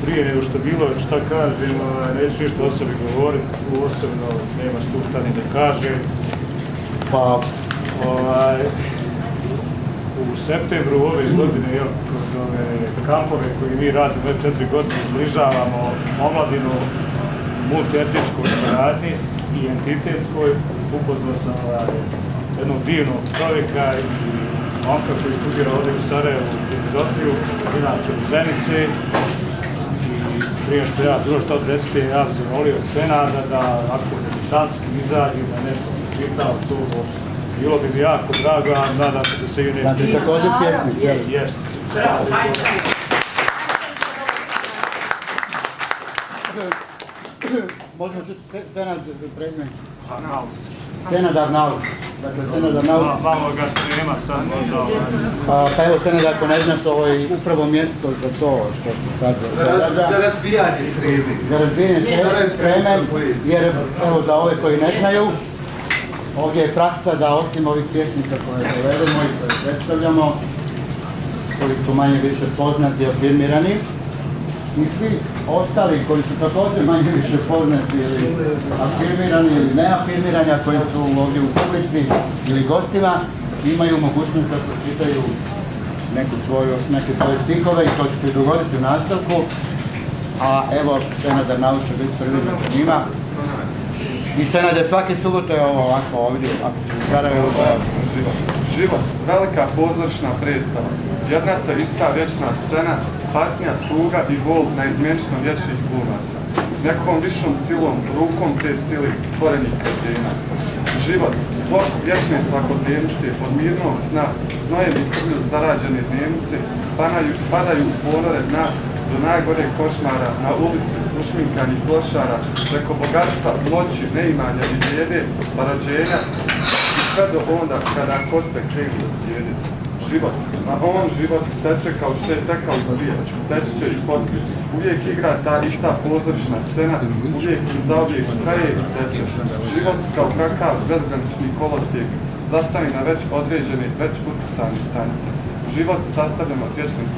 prije nego što bilo šta kažem, neću ništa o sebi govoriti, osobno nema šta ni da kažem. Pa, u septembru ove godine, kroz ove kampove koje mi radimo već 4 godine, zbližavamo omladinu multietničkoj saradnji i entitetskoj. Upoznao sam jednog divnog čovjeka i momka koji studira ovdje u Sarajevu u filozofiju, inače u Zenici. I prije što ja bilo što odrecite, ja bi zamolio Senada da ako debitanski izađe, da nešto čita od tog opisa. Bilo bi mi jako drago, a nadam se da se i nešto... Znači također pjesnik, jel? Jeste. Možemo čuti Senad prezime? Senad Arnaut. Dakle, Senad Arnaut. Malo ga nema sad. Pa evo, Senad, ako ne znaš, ovo je upravo mjesto za to što se sad događa. Za razbijanje treme. Za razbijanje treme, jer evo za ove koji ne znaju, ovdje je praksa da osim ovih pjesnika koje dovedemo i koje predstavljamo, koji su manje više poznati i afirmirani, i svi ostali koji su također manje više poznati ili afirmirani ili neafirmirani, a koji su ovdje u publici ili gostima, imaju mogućnost da pročitaju neke svoje stihove i to će se dogoditi u nastavku. A evo, Senad Arnaut će biti prvi među njima. I Senade, svake subote je ovo ovako ovdje, ako se u Sarajevu Život, velika pozorišna predstava, jedna te ista vječna scena, patnja, tuga i bol na izmjenično vječnih glumaca. Nekom višom silom, rukom te sili stvorenih kretena. Život, sklop vječne svakodnevnice, od mirnog sna, znojem i krvlju zarađene dnevnice, padaju u ponore dna, do najgore košmara, na ulici, ušminkanih klošara, preko bogatstva, moći, neimanja i bijede, pa rođenja, i sve do onda kada kose krenu da sjede. Život, a on život teče kao što je tekao i prije, teče će i poslije. Uvijek igra ta ista pozorišna scena, uvijek i zauvijek traje i teče. Život kao kakav bezgranični kolosijek, zastani na već određene, već ucrtane stanice. Život sastavljen od vječnih